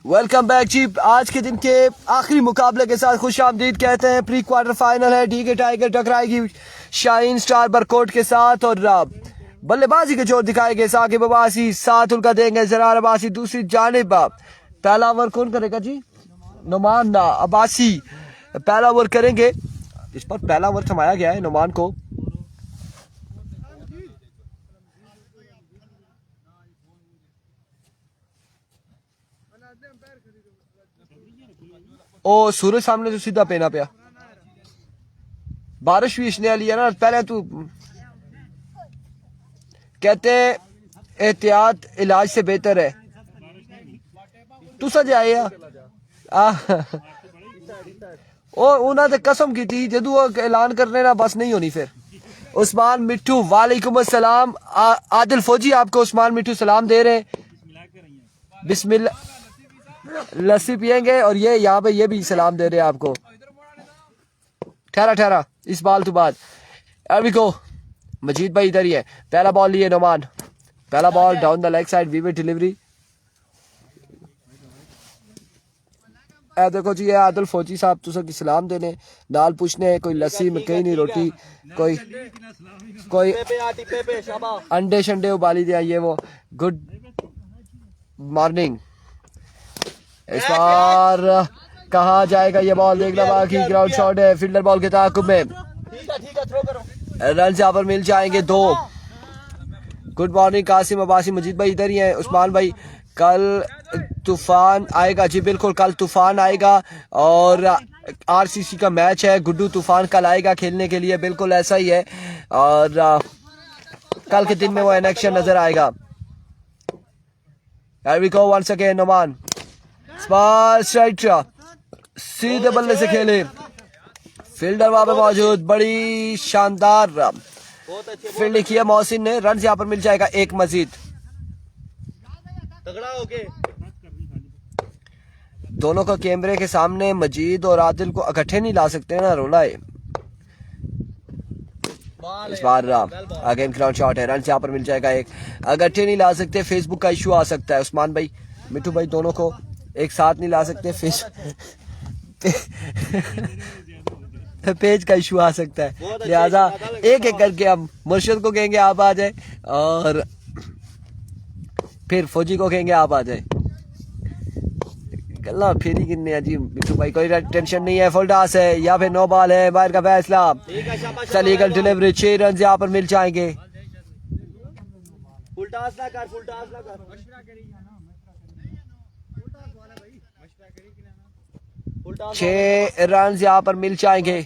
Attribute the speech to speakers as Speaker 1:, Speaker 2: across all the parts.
Speaker 1: Welcome back जी। आज के दिन के आखिरी मुकाबले के साथ खुश आमदीद कहते हैं। प्री क्वार्टर फाइनल है। डीके टाइगर टकराएगी शाहीन स्टार बरकोट के साथ और बल्लेबाजी के जोर दिखाएंगे साकिब अब्बासी, साथ उनका देंगे जरार अब्बासी। दूसरी जानिब पहला ओवर कौन करेगा जी? नुमान अब्बासी पहला ओवर करेंगे। इस पर पहला ओवर थमाया गया है नुमान को। ओ सूरज सामने तो सीधा पेना पिया। बारिश भी इसने लिया ना। पहले तू कहते एहतियात इलाज से बेहतर है। तू सज आए उन्होंने कसम की थी जदू ऐलान करने ना बस नहीं होनी। फिर उस्मान मिट्टू वालेकुम अस्सलाम। आदिल फौजी आपको उस्मान मिट्टू सलाम दे रहे हैं। बिस्मिल्लाह लस्सी पियेंगे और ये यहाँ पे ये भी सलाम दे रहे हैं आपको। ठहरा इस बाल तो बाद अभी को मजीद भाई इधर ही है। पहला बॉल लिए नुमान। पहला ball down the leg side वीवे डिलीवरी। देखो जी, आदिल फौजी साहब तुसा की सलाम देने नाल पूछने कोई लस्सी मकई नहीं रोटी कोई अंडे शंडे उबाली दिया ये वो। Good morning. इस बार कहाँ जाएगा ये बॉल देखना बाकी। ग्राउंड शॉट है। फील्डर बॉल के ताकुब में रन यहाँ पर मिल जाएंगे 2। Good morning Qasim Abbasi. मजीद भाई इधर ही हैं। उस्मान भाई कल तूफान आएगा जी? बिल्कुल कल तूफान आएगा और आरसीसी का मैच है। गुड्डू तूफान कल आएगा खेलने के लिए। बिल्कुल ऐसा ही है और कल के दिन में वो इन एक्शन नजर आएगा। Here we go once again Numan. सीधे बल्ले से खेले। फील्डर वहां पे मौजूद। बड़ी शानदार फील्डिंग किया मोहसिन ने। रन यहाँ पर मिल जाएगा 1 मजीद। दोनों को कैमरे के सामने मजीद और आदिल को इकट्ठे नहीं ला सकते ना, रोला है। इस बार अगेन ग्राउंड शॉट है। रन यहाँ पर मिल जाएगा 1। इकट्ठे नहीं ला सकते, फेसबुक का इशू आ सकता है। उस्मान भाई मिठू भाई दोनों को एक साथ नहीं ला सकते, पेज का इशू आ सकता है। लिहाजा एक एक करके हम मुर्शिद को कहेंगे आप आ जाए और फिर फौजी को कहेंगे आप आ जाए। गल्ला फेरी कितने जी मिठू भाई, कोई टेंशन नहीं है। फुल टॉस है या फिर नो बॉल है, बाहर का फैसला। चलिए डिलीवरी 6 रन यहाँ पर मिल जाएंगे। फुल टॉस ना कर, फुल टॉस ना कर। 6 रन यहाँ पर मिल जाएंगे।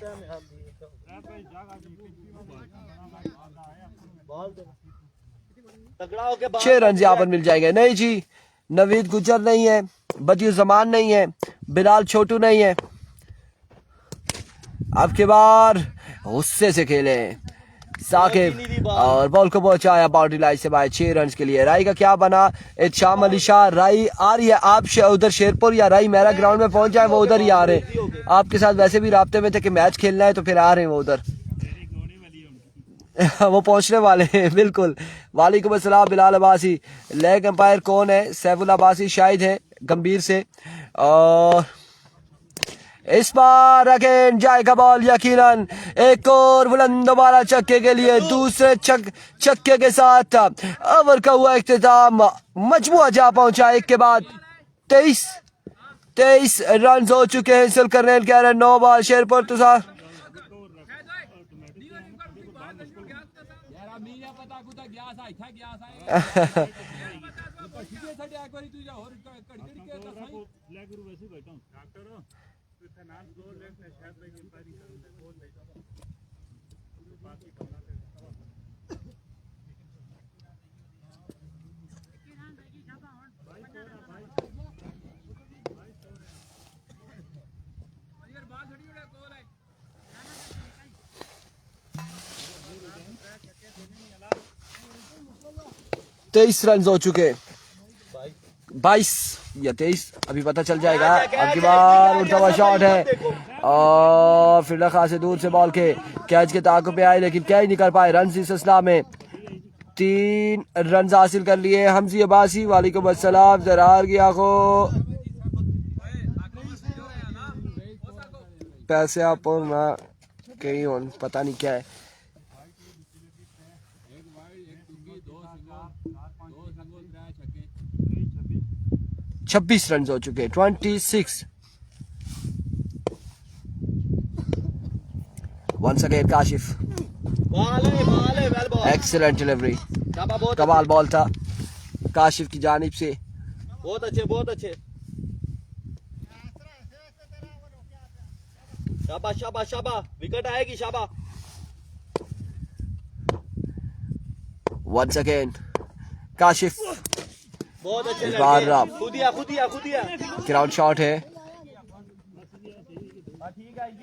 Speaker 1: 6 रन यहाँ पर मिल जाएंगे। नहीं जी, नवीद गुजर नहीं है, बदियु जमान नहीं है, बिलाल छोटू नहीं है। अब के बार गुस्से से खेले साकिब और बॉल को पहुंचाया बाउंड्री लाइन से बाहर 6 रन के लिए। राई का क्या बना? इत्शाम अली शाह। राई आ रही है आप उधर शेरपुर या राई मेरा ग्राउंड में पहुंच जाए, वो उधर ही आ रहे हैं। आपके साथ वैसे भी राब्ते में थे कि मैच खेलना है तो फिर आ रहे हैं वो उधर। वो पहुंचने वाले हैं बिल्कुल। वालेकुम अस्सलाम बिलाल अब्बासी। लेग अंपायर कौन है? सैफुल अब्बासी शायद है गंभीर से। और इस बार अगेन जाएगा बॉल यकीनन। एक और बुलंद दोबारा छक्के के लिए। दूसरे छक्के के साथ ओवर का हुआ इख्तिताम। मजमुआ जा पहुंचा। एक के बाद 23 रन हो चुके हैं। सुल्करनैल कह रहे 9 बॉल शेरपुर तुषार। तेईस रन हो चुके। 22 या 23 अभी पता चल जाएगा। अब की बार उड़ता हुआ शॉट है और फील्डर खासे दूर से बॉल के कैच के ताक़ुब पे आए लेकिन क्या ही नहीं कर पाए। रन इस सिलसिला में 3 रन हासिल कर लिए। हमजी अब्बासी वालेकुम अस्सलाम। जरार की आंखों पैसे आप और ना कहीं और पता नहीं क्या है। छब्बीस रन हो चुके हैं, 26। Once again Kashif, excellent delivery, कमाल बॉल था काशिफ की जानिब से।
Speaker 2: बहुत अच्छे, बहुत अच्छे। शाबाश शाबाश शाबाश, विकेट आएगी, शाबाश।
Speaker 1: वंस अगेन काशिफ,
Speaker 2: बहुत अच्छे
Speaker 1: इस बार
Speaker 2: लड़के।
Speaker 1: ग्राउंड शॉट है।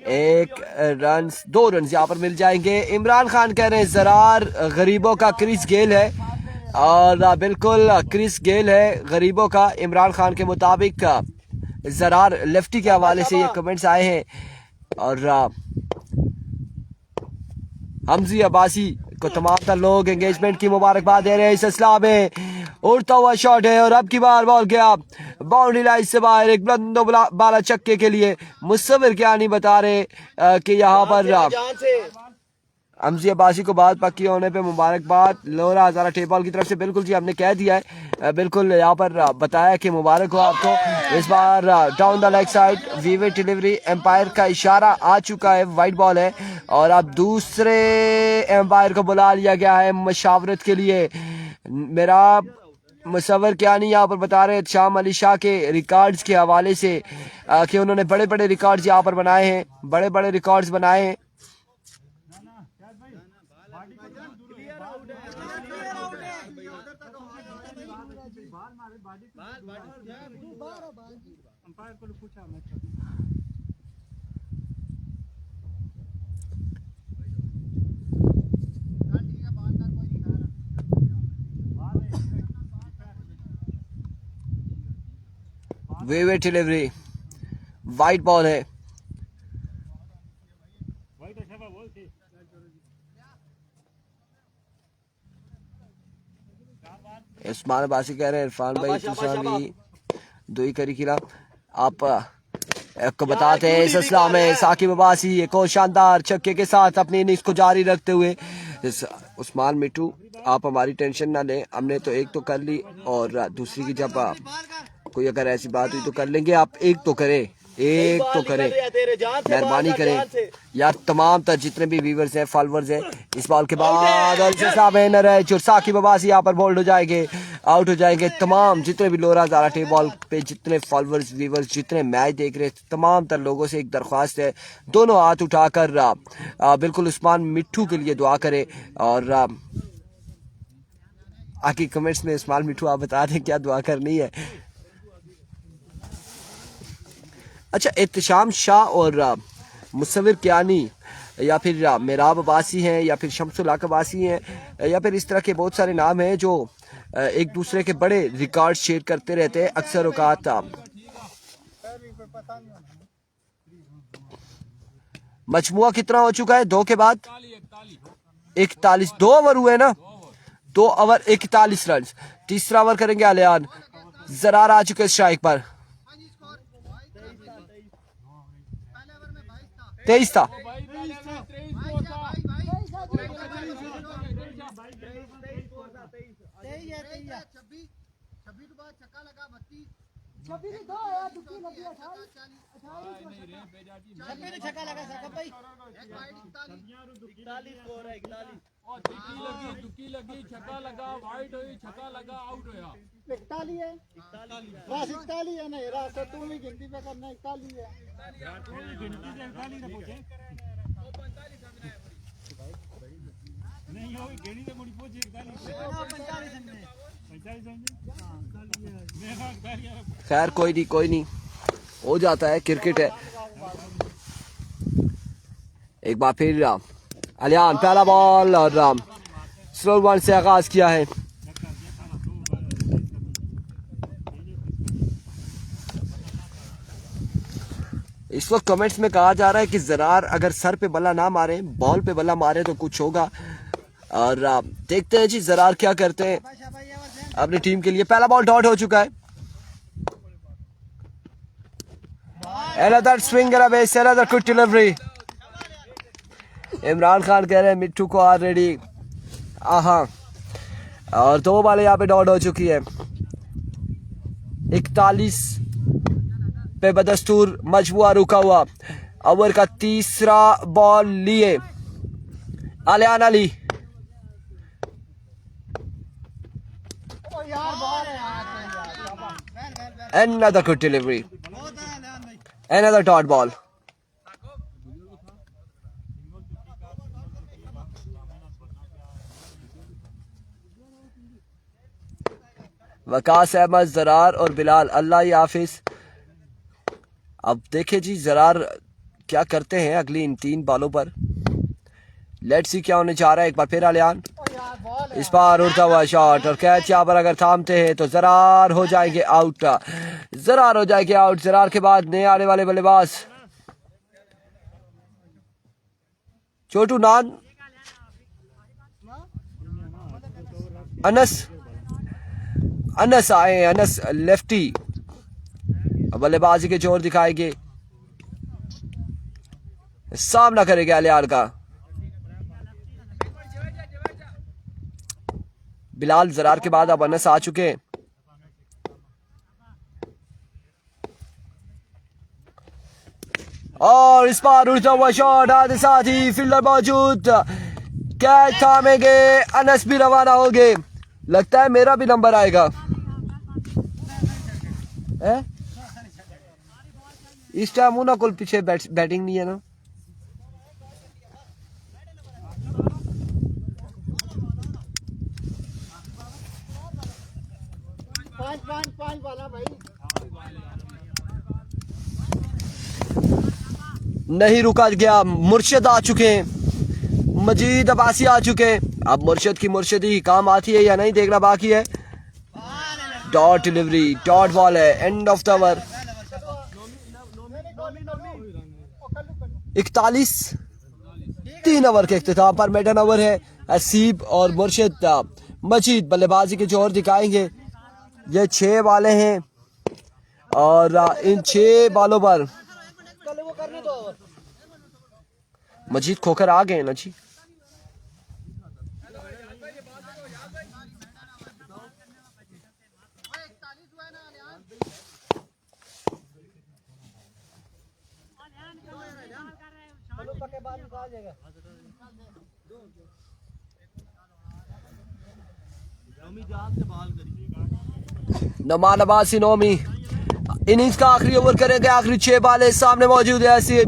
Speaker 1: एक रन, 2 रन यहाँ पर मिल जाएंगे। इमरान खान कह रहे हैं ज़रार गरीबों का क्रिस गेल है, और बिल्कुल क्रिस गेल है गरीबों का। इमरान खान के मुताबिक ज़रार लेफ्टी के हवाले से ये कमेंट्स आए हैं। और हमजी अब्बासी को तमाम तर लोग एंगेजमेंट की मुबारकबाद दे रहे हैं। इस सिलसिला में उड़ता हुआ शॉट है और अब की बार बॉल गया बाउंड्री लाइन से बाहर, एक बुलंद बाला चक्के के लिए। मुसव्विर क्या नहीं बता रहे कि यहाँ पर हमजी अब्बासी को बात पक्की होने पे मुबारकबाद। लोरा हज़ारा टेबॉल की तरफ से बिल्कुल जी हमने कह दिया है, बिल्कुल यहाँ पर बताया कि मुबारक हो आपको। इस बार डाउन द लेग साइड वीवे डिलीवरी, एम्पायर का इशारा आ चुका है, वाइट बॉल है। और अब दूसरे एम्पायर को बुला लिया गया है मशावरत के लिए। मेरा मुसव्विर क्या नहीं यहाँ पर बता रहे शाम अली शाह के रिकॉर्ड्स के हवाले से कि उन्होंने बड़े बड़े रिकॉर्ड्स यहाँ पर बनाए हैं, बड़े बड़े रिकॉर्ड्स बनाए हैं। वेवे डिलीवरी, वाइट बॉल है। उस्मान अब्बासी कह रहे हैं इरफान भाई तुसानी दुई करी खिला आप को बताते हैं। इस सिलसिला में साकिब अब्बासी एक और शानदार छक्के के साथ अपनी इनिंग्स को जारी रखते हुए। उस्मान मिट्टू आप हमारी टेंशन ना लें, हमने तो एक तो कर ली, और दूसरी की जब कोई अगर ऐसी बात हुई तो कर लेंगे। आप एक तो करें, एक तो करें, मेहरबानी करें यार। तमाम तर जितने भी व्यूवर्स हैं, फॉलोअर्स हैं, इस बॉल के बाद साकिब अब्बासी यहाँ पर बोल्ड हो जाएंगे, आउट हो जाएंगे। तमाम जितने भी लोरा हज़ारा टेबॉल पे जितने फॉलोअर्स व्यूवर्स जितने मैच देख रहे हैं, तमाम तर लोगों से एक दरख्वास्त है, दोनों हाथ उठाकर बिल्कुल उस्मान मिट्टू के लिए दुआ करें। और आगे कमेंट्स में उस्मान मिट्टू आप बता दें क्या दुआ करनी है। अच्छा, एहतशाम शाह और मुसव्विर कियानी या फिर मेराब अब्बासी हैं या फिर शम्सुल हक अब्बासी हैं या फिर इस तरह के बहुत सारे नाम हैं जो एक दूसरे के बड़े रिकॉर्ड शेयर करते रहते हैं अक्सर औकात। मजमुआ कितना हो चुका है 2 के बाद? 41, 2 ओवर हुए ना, 2 ओवर 41 रन। तीसरा ओवर करेंगे आलियान। ज़रार आ चुके स्ट्राइक पर, 23 था।
Speaker 3: दुकी लगी, छक्का लगा, वाइट हुई, छक्का लगा, आउट होया।
Speaker 4: 41 है, बस 41 है। नहीं रास्ता तू भी गिनती पे करना, 41 है। गिनती से 41 ना पूछे, नहीं हो गिनी से मुड़ी पूछे 41 है।
Speaker 1: खैर कोई नहीं, कोई नहीं, हो जाता है, क्रिकेट है। एक बार फिर अलियान पहला बॉल और स्लो वन से आगाज किया है। इस वक्त कमेंट्स में कहा जा रहा है कि ज़रार अगर सर पे बल्ला ना मारे, बॉल पे बल्ला मारे तो कुछ होगा। और देखते हैं जी ज़रार क्या करते हैं अपनी टीम के लिए। पहला बॉल डॉट हो चुका है। Another swing and a base, another good delivery. Imran Khan कह रहे हैं मिट्टू को ऑलरेडी और 2 बॉलें यहाँ पे डॉट हो चुकी है। 41 पे बदस्तूर मजबूआ रुका हुआ। ओवर का तीसरा बॉल लिए Aliyan Ali. Another good delivery. Another dot ball. Waqas Ahmad, Zarar और बिलाल, अल्लाह ही हाफिज। अब देखे जी जरार क्या करते हैं अगली इन 3 बॉलों पर। लेट्स सी क्या होने जा रहा है। एक बार फिर आलियान, इस बार उड़ता हुआ शॉट और कैच यहाँ पर अगर थामते हैं तो जरार हो जाएंगे आउट। जरार हो जाएंगे आउट। जरार के बाद नए आने वाले बल्लेबाज छोटू नान, अनस आए। अनस लेफ्टी बल्लेबाजी के जोर दिखाएंगे, सामना करेंगे आलियान का। बिलाल जरार के बाद अब अनस आ चुके हैं। और इस बार उड़ता हुआ शॉट, आधे साथ ही फील्डर मौजूद, कैच थामेंगे, अनस भी रवाना होंगे। लगता है मेरा भी नंबर आएगा। इस टाइम मुना कुल पीछे बैटिंग नहीं है ना।
Speaker 4: पांच वाला भाई
Speaker 1: नहीं रुका गया। मुर्शिद आ चुके हैं, मजीद अब्बासी आ चुके हैं। अब मुर्शिद की मुर्शिदी काम आती है या नहीं देखना बाकी है। डॉट डिलीवरी, डॉट बॉल है, and of the over. 41 3 over के इख्तिताम पर मेडन ओवर है। असीब और मुर्शिद मजीद बल्लेबाजी के जोर दिखाएंगे। ये 6 बालें हैं और इन 6 बालों पर मजीद खोकर आ गए ना जी। नमान अब्बासी नोमी इनिंग्स का आखिरी ओवर करेंगे। आखिरी 6 बालें सामने मौजूद है। ऐसी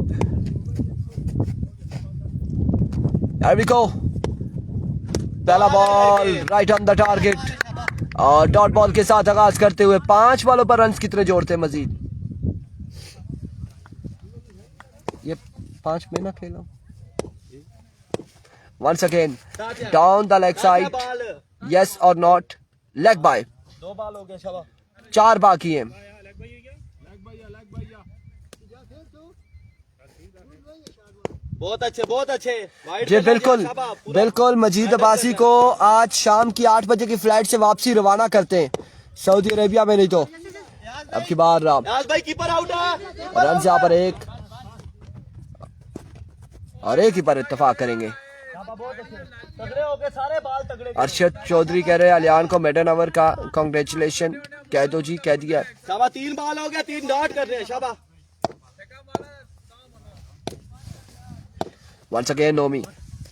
Speaker 1: पहला ball right on the target और डॉट बॉल के साथ आगाज करते हुए 5 बॉलों पर रन्स कितने जोड़ते हैं मजीद। ये 5 में ना खेला। Once again down the leg side, yes और नॉट, लेग बाय।
Speaker 2: 2 बॉल हो गए शाबाश।
Speaker 1: 4 बाकी हैं।
Speaker 2: बहुत अच्छे बहुत अच्छे।
Speaker 1: जी बिल्कुल बिल्कुल। मजीद अब्बासी को आज शाम की 8 बजे की फ्लाइट से वापसी रवाना करते हैं सऊदी अरेबिया में। नहीं तो अब की बार
Speaker 2: भाई कीपर आउट है।
Speaker 1: रन यहाँ पर 1 और 1 ही पर इत्तेफाक करेंगे।
Speaker 2: तगड़े हो गए सारे बाल तगड़े।
Speaker 1: अरशद चौधरी कह रहे हैं अलियान को मेडन ओवर का कांग्रेचुलेशन। कह दो जी, कह दिया।
Speaker 2: शाबाश 3 बॉल हो गया, 3 डॉट कर रहे हैं। शाबाश।
Speaker 1: वंस अगेन नोमी,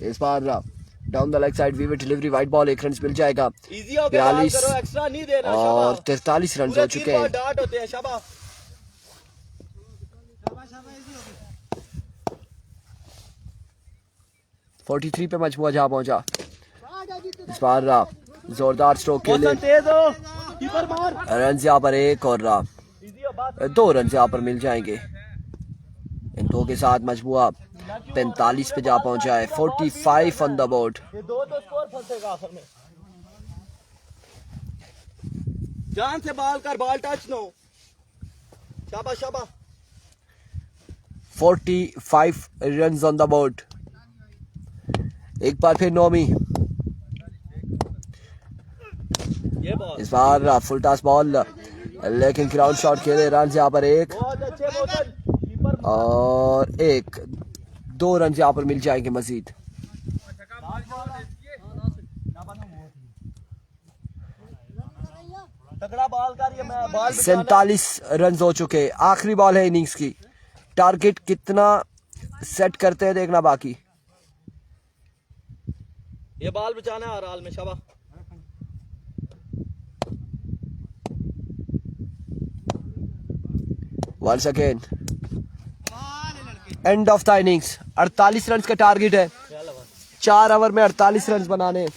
Speaker 1: इस बार डाउन द लेग साइड वीवर डिलीवरी, वाइट बॉल, 1 रन मिल जाएगा।
Speaker 2: इजी हो गया,
Speaker 1: 42
Speaker 2: करो, एक्स्ट्रा नहीं देना।
Speaker 1: और 43 रन हो चुके हैं।
Speaker 2: डॉट होते हैं। शाबाश।
Speaker 1: 43 पे मजमुआ जा पहुंचा। इस बार जोरदार स्ट्रोक के लिए
Speaker 2: तेज हो, कीपर मार।
Speaker 1: रन यहाँ पर 1 और 2 रन यहाँ पर मिल जाएंगे। इन 2 के साथ मजमुआ 45 पे जा पहुंचा है। 45 ऑन द बोर्ड।
Speaker 2: ये 2 तो स्कोर फंसेगा आखिर में। जान से बॉल कर, बॉल टच नो। शाबाश शाबाश।
Speaker 1: 45 रन ऑन द बोर्ड। एक बार फिर नोमी,
Speaker 2: ये बॉल
Speaker 1: इस बार फुल टॉस बॉल, लेकिन ग्राउंड शॉट खेले। रन यहाँ पर 1।
Speaker 2: बहुत अच्छे मोशन।
Speaker 1: और 2 रन यहाँ पर मिल जाएंगे मजीद।
Speaker 2: तगड़ा बॉल कर, ये मैं बॉल
Speaker 1: 47 रन हो चुके। आखिरी बॉल है इनिंग्स की। टारगेट कितना सेट करते हैं देखना बाकी।
Speaker 2: ये बॉल बचाना है हाल में। शाबाश।
Speaker 1: Once again end of the innings. 48 run का टारगेट है। 4 ओवर में 48 रन बनाने हैं।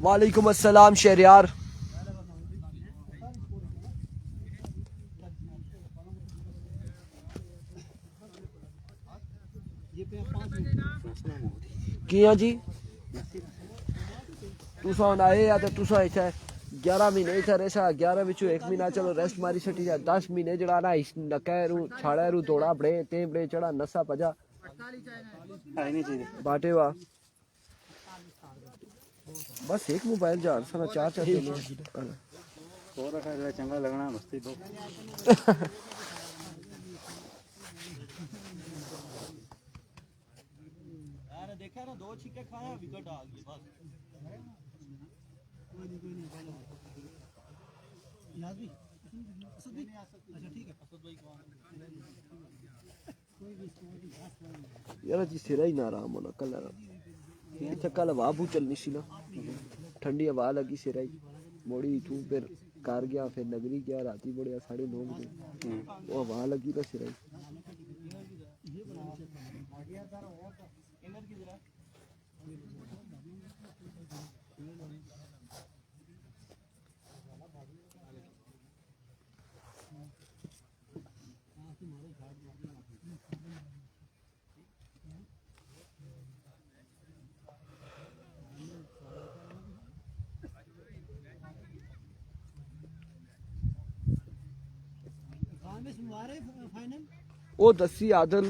Speaker 1: वालेकुम अस्सलाम शहरियार। किया जी तुसा हुन आए या तो तुसा इत्थे 11 महीने इत्थे रेसा। 11 विचों 1 महीना चलो रेस्ट मारी छटी जा। 10 महीने जड़ा ना इस नकैरू छाड़ेरू दौड़ा बड़े ते बड़े चढ़ा नसा पजा बाटे वा। बस एक मोबाइल जार सना 4
Speaker 4: और रखा चंगा लगना मस्ती दो।
Speaker 2: यार देखा ना 2 छिक्के खाया, विकेट आ गई बस।
Speaker 1: यार जी सिरा ही ना आराम होना कल इतना कल हवा बू चलनी सी ना। ठंडी हवा लगी सिरा ही मोड़ी तू फिर कार गया फिर नगरी गया राती बढ़िया 9:30 बजे वो हवा लगी तो सिरा ही। वो दसी आदल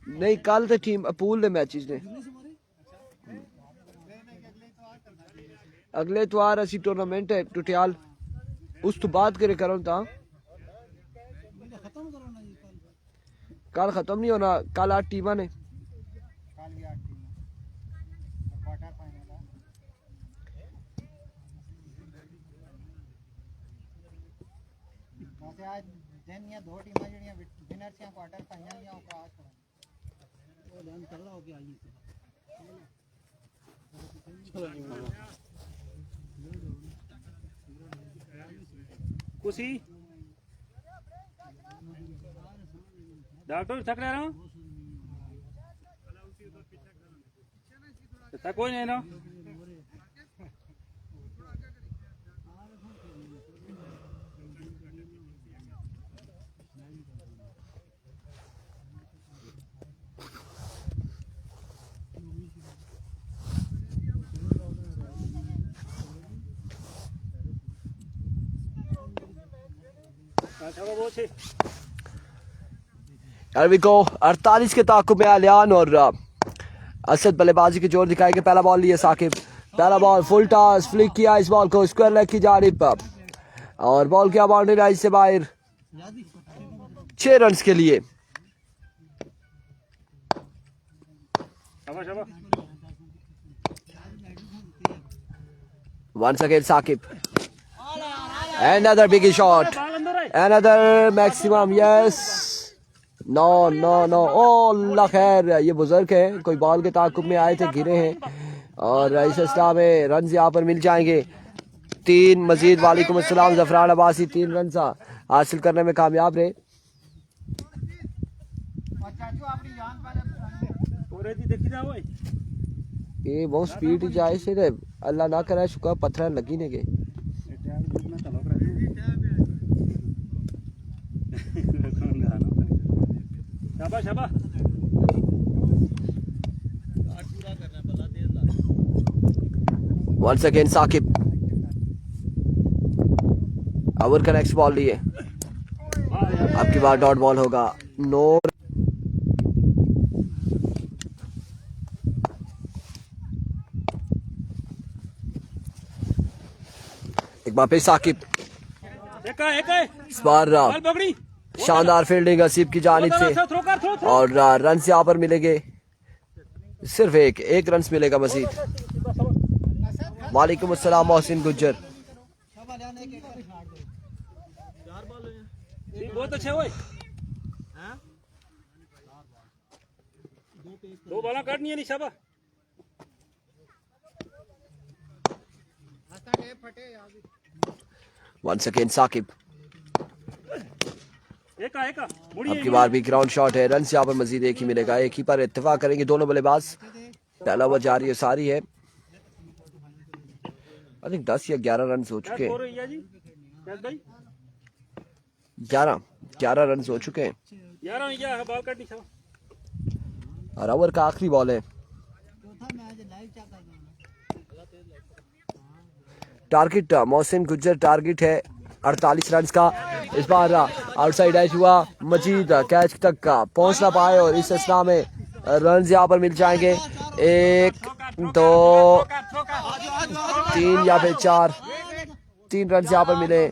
Speaker 1: नहीं कल तो टीम अपूल ने मैचेस ने। अगले इतवार असी टूर्नामेंट है टुटियाल उस तो बात करे करो ता कल खत्म नहीं होना। कल 8 टीमां ने।
Speaker 4: आज दिन या 2 टीमां ਜਿਹੜੀਆਂ ਵਿਨਰ ਸੀ ਕੁਆਟਰ ਫਾਈਨਲ ਜਾਂ ਕ੍ਰਾਸ ਉਹ ਰਨ ਤਗੜਾ ਹੋ ਕੇ ਆਈ
Speaker 5: कुसी डॉक्टर थक रहा हूँ कोई नहीं ना।
Speaker 1: Here we go 48 के ताकुब में आलियान और असद बल्लेबाजी के जोर दिखाएंगे। पहला बॉल लिया साकिब। पहला बॉल फुल टॉस फ्लिक किया इस बॉल को स्क्वायर लेग की जानिब और बॉल किया बाउंड्री लाइन से बाहर 6 रन के लिए। Once again Sakib. Another big shot. Another maximum. Yes. No. Oh अल्लाह खैर ये बुजुर्ग है कोई बॉल के ताकुब में आए थे गिरे हैं और इस अवस्था में रन यहाँ पर मिल जाएंगे 3 मजीद। वालेकुम अस्सलाम जफरान अब्बासी 3 रन हासिल करने में कामयाब रहे। ये बहुत स्पीड जाए से अल्लाह ना करे शुक्र पत्थर लगी ने गए। Once again साकिब ओवर का नेक्स्ट बॉल लिए आपकी बार डॉट बॉल होगा। नो बार फिर साकिब,
Speaker 5: एक है
Speaker 1: इस बार
Speaker 5: बॉल पकड़ी
Speaker 1: शानदार फील्डिंग हसीब की जानिब से
Speaker 5: थ्रो कर थ्रो
Speaker 1: और रन यहाँ पर मिलेंगे सिर्फ एक रन मिलेगा मजीद। वालेकुम अस्सलाम मोहसिन गुज्जर।
Speaker 5: बहुत अच्छे हुए, दो बाला काटनी है निशाबा।
Speaker 1: वंस अगेन साकिब,
Speaker 5: एक
Speaker 1: अब की बार भी ग्राउंड शॉट है, रन यहाँ पर मजीद एक ही मिलेगा, एक ही पर इत्तेफाक करेंगे दोनों बल्लेबाज। पहला ओवर जारी है सारी है, आई थिंक 10 या 11 रन हो चुके हैं, 11 रन हो चुके हैं
Speaker 5: बॉल काटनी शाबा।
Speaker 1: और ओवर का आखिरी बॉल है। टारगेट मोहसिन गुज्जर टारगेट है 48 रन का। इस बार आउटसाइड एज हुआ, मजीद कैच तक का पहुंच ना पाए और इस असना में रन यहाँ पर मिल जाएंगे 1 2 3 या फिर 4। 3 रन यहाँ पर मिले,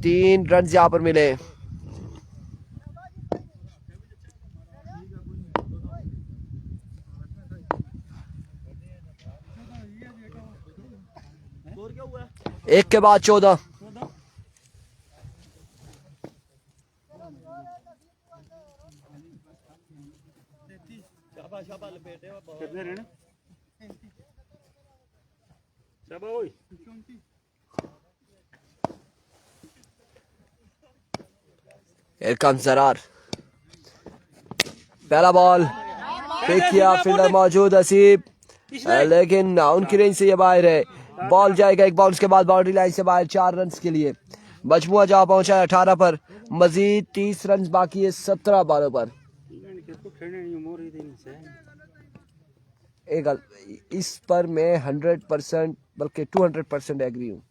Speaker 1: 3 रन यहाँ पर मिले। एक के बाद 14।
Speaker 5: कितने रहने शाबा ओए।
Speaker 1: Here comes Zarar, पहला बॉल पिक किया, फील्डर मौजूद हसीब, लेकिन उनकी रेंज से ये बाहर है। बॉल जाएगा एक बाउंस के बाद बाउंड्री लाइन से बाहर 4 रन के लिए। मजमुआ जहाँ पहुंचा है 18 पर, मजीद 30 रन बाकी है 17 बॉलों पर। इस पर मैं 100% बल्कि 200% एग्री हूँ।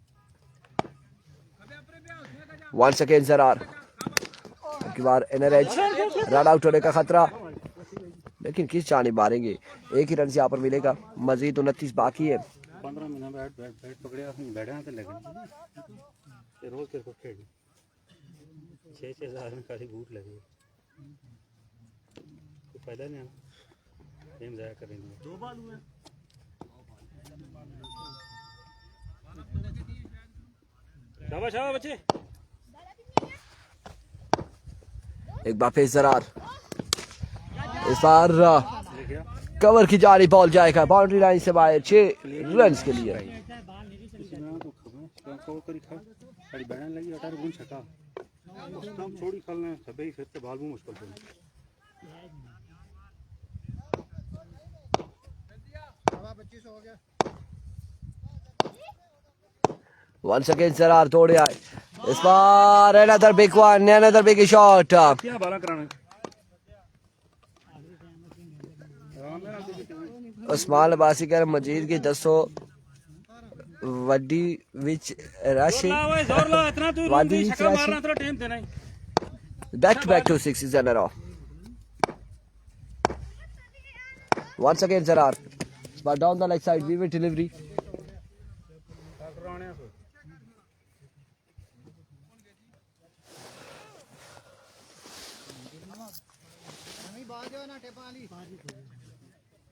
Speaker 1: वंस अगेन जरार, की बार इनर एज, रन आउट होने का खतरा, लेकिन किस जाने मारेंगे। एक ही रन से यहाँ पर मिलेगा, मजीद 29 बाकी है।
Speaker 5: 15 महीना बैठ पकड़े बैठा तो लगे रोज तेरे को खेल 6-6 हज़ार में खाली बूट लगे तो फायदा नहीं है, गेम जाया करेंगे। 2 बॉल हुए, शाबाश शाबाश बच्चे।
Speaker 1: एक बार फिर जरार, इस बार कवर की जारी बॉल जाएगा बाउंड्री लाइन से बाहर 6 रन के लिए। वंस अगेन जरार दौड़े आए, इस बार another big one, another big shot.
Speaker 5: क्या बाला कराना
Speaker 1: उस्मान अब्बासी कह रहे मजीद की 10 वड्डी विच राशि वादी विच राशि back to 6 in a row. Once again Zarar, but down the leg side, vivid delivery.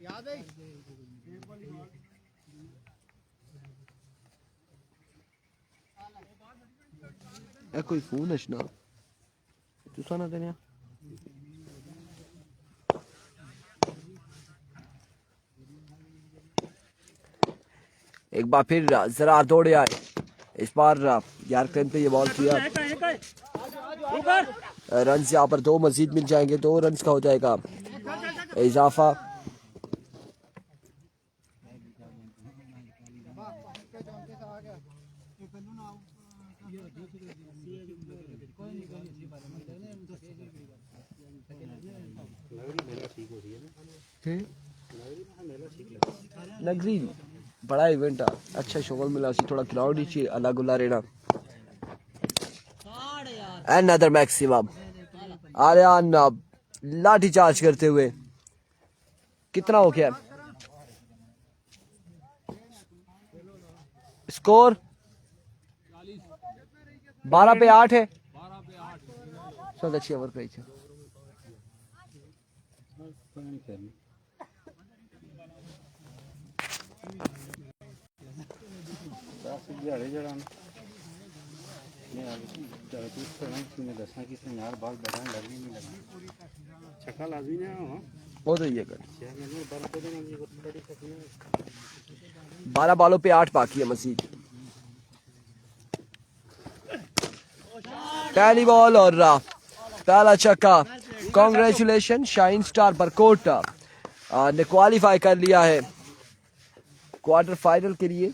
Speaker 4: याद है
Speaker 1: कोई फोन है ना तू सुना देने। एक बार फिर जरार दौड़े आए, इस बार यार क्रेन पे ये बॉल किया, रन यहाँ पर 2 मजीद मिल जाएंगे, 2 रन का हो जाएगा इजाफा। नगरी बड़ा इवेंट आ, अच्छा शोगल मिला सी, थोड़ा क्राउड ही अल्लाह गुल्ला रेना। अनदर मैक्सिमम आर्यन लाठी चार्ज करते हुए, कितना हो गया स्कोर 12 पे 8 है।
Speaker 3: 12 पे 8।
Speaker 1: बहुत अच्छी ओवर करी थी।
Speaker 5: दिहाड़े जड़ा मैं दसा कि यार बाल बढ़ाने लगने नहीं लगा छक्का लाजमी ना
Speaker 1: वो तो ये कर
Speaker 5: 12
Speaker 1: 12 बॉलों पे 8 बाकी है मजीद। पहली बॉल और पहला छक्का। कांग्रेचुलेशन, शाइन स्टार बरकोट ने क्वालिफाई कर लिया है क्वार्टर फाइनल के लिए।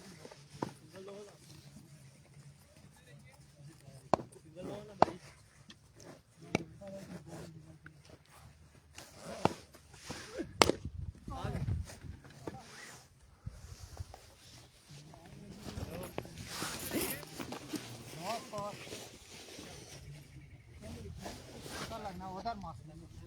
Speaker 4: उधर मास्टर